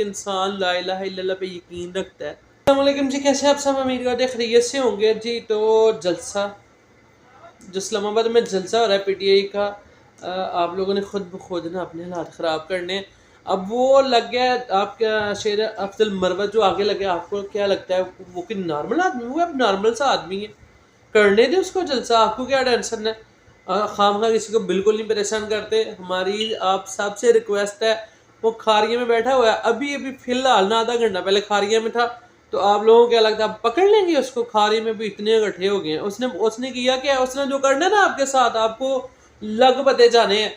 इंसान ला इलाहा इल्लल्लाह पे यकीन रखता है। अस्सलाम वालेकुम जी, कैसे आप सब? उम्मीद करते खैरियत से होंगे जी। तो जलसा जो इस्लामाबाद में जलसा हो रहा है पीटीआई का, आप लोगों ने खुद ब खुद ना अपने हालात ख़राब करने। अब वो लग गया आपका शेर अफजल मरवत जो आगे लगे, आपको क्या लगता है वो कि नॉर्मल आदमी? वो अब नॉर्मल सा आदमी है, करने दे उसको जलसा, आपको क्या टेंशन है? खामखा किसी को बिल्कुल नहीं परेशान करते। हमारी आप सबसे रिक्वेस्ट है, वो खारिया में बैठा हुआ है, अभी अभी फिलहाल ना आधा घंटा पहले खारिया में था। तो आप लोगों को क्या लगता है पकड़ लेंगे उसको? खारी में भी इतने इकट्ठे हो गए हैं। उसने उसने किया क्या? उसने जो करना है ना आपके साथ, आपको लग पते जाने हैं।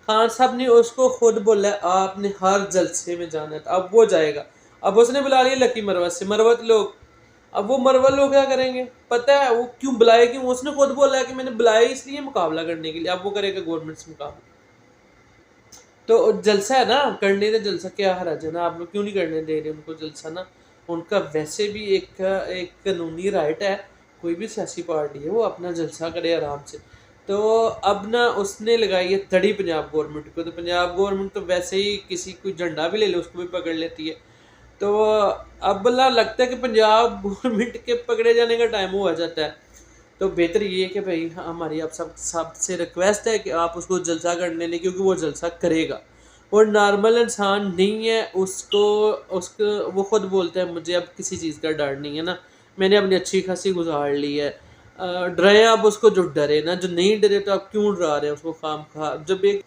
खान साहब ने उसको खुद बोला है आपने हर जलसे में जाना है, तो अब वो जाएगा। अब उसने बुला लिया लकी मरवत से, मरवत लोग। अब वो मरवत लोग क्या करेंगे पता है? वो क्यों बुलाए? क्यों? उसने खुद बोला है कि मैंने बुलाया इसलिए मुकाबला करने के लिए। अब वो करेगा गवर्नमेंट से मुकाबला। तो जलसा है ना, करने दे जलसा, क्या हर्ज है ना? आप लोग क्यों नहीं करने दे रहे उनको जलसा ना? उनका वैसे भी एक एक कानूनी राइट है, कोई भी सियासी पार्टी है वो अपना जलसा करे आराम से। तो अब ना उसने लगाई है तड़ी पंजाब गवर्नमेंट को। तो पंजाब गवर्नमेंट तो वैसे ही किसी कोई झंडा भी ले लो उसको भी पकड़ लेती है। तो अब ना लगता है कि पंजाब गवर्नमेंट के पकड़े जाने का टाइम हुआ जाता है। तो बेहतर ये है कि भाई हमारी आप सबसे रिक्वेस्ट है कि आप उसको जलसा करने दें, क्योंकि वो जलसा करेगा। और नॉर्मल इंसान नहीं है, उसको उसको वो खुद बोलते हैं मुझे अब किसी चीज़ का डर नहीं है ना, मैंने अपनी अच्छी खासी गुजार ली है। डरे आप उसको जो डरे ना, जो नहीं डरे तो आप क्यों डरा रहे हैं उसको खाम खा? जब एक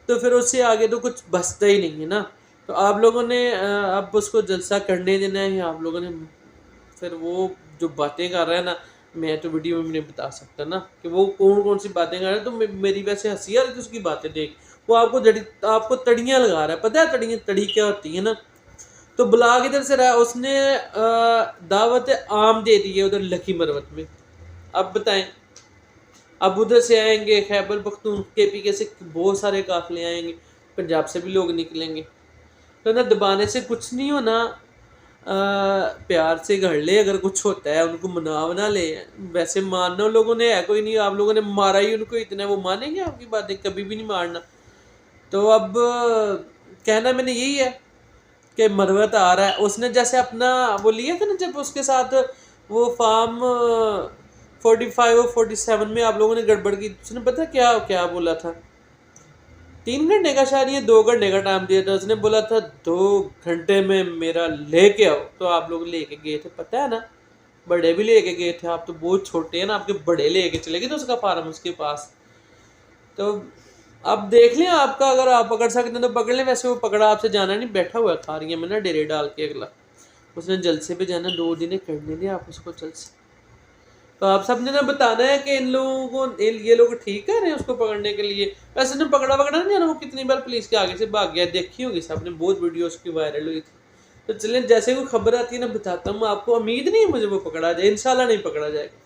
तो फिर उससे आगे तो कुछ बचता ही नहीं है ना। तो आप लोगों ने अब उसको जलसा करने देना है, या आप लोगों ने फिर वो जो बातें कर रहा है ना, मैं तो वीडियो में नहीं बता सकता ना कि वो कौन कौन सी बातें कर रहा है। तो मेरी वैसे हंसी आ रही थी उसकी बातें देख। वो आपको तड़ियाँ लगा रहा है। पता है तड़ी क्या होती है ना? तो बुला किधर से रहा है उसने? दावत आम दे दी है उधर लकी मरवत में। अब बताएं, अब उधर से आएंगे खैबर पख्तूनख्वा से बहुत सारे काफिले आएंगे, पंजाब से भी लोग निकलेंगे। तो ना दबाने से कुछ नहीं होना, प्यार से घर ले, अगर कुछ होता है उनको मना ले। वैसे मानना लोगों ने है कोई नहीं, आप लोगों ने मारा ही उनको इतना, वो मानेंगे आपकी बातें? कभी भी नहीं मारना। तो अब कहना मैंने यही है कि मरवत आ रहा है, उसने जैसे अपना वो लिया था ना, जब उसके साथ वो फार्म 45 और 47 में आप लोगों ने गड़बड़ की, उसने पता क्या क्या बोला था? 3 घंटे का शायद ये 2 घंटे का टाइम दिया था। उसने बोला था 2 घंटे में मेरा लेके आओ। तो आप लोग लेके गए थे, पता है ना? बड़े भी लेके गए थे, आप तो बहुत छोटे हैं ना, आपके बड़े लेके चले गए थे उसका फार्म उसके पास। तो अब देख लें, आपका अगर आप पकड़ सकते हैं तो पकड़ लें। वैसे वो पकड़ा आपसे जाना नहीं, बैठा हुआ है खारिया में ना डेरे डाल के। अगला उसने जलसे पे जाना, 2 दिन करने दें आप उसको जलसे। तो आप सबने ना बताना है कि इन लोगों को ये लोग ठीक कर रहे हैं उसको पकड़ने के लिए। वैसे ने पकड़ा नहीं जाना, वो कितनी बार पुलिस के आगे से भाग गया, देखी होगी सबने, बहुत वीडियो उसकी वायरल हुई थी। तो चलें, जैसे कोई खबर आती है ना बताता हूँ आपको। उम्मीद नहीं है मुझे वो पकड़ा जाए, इंशाल्लाह नहीं पकड़ा जाएगा।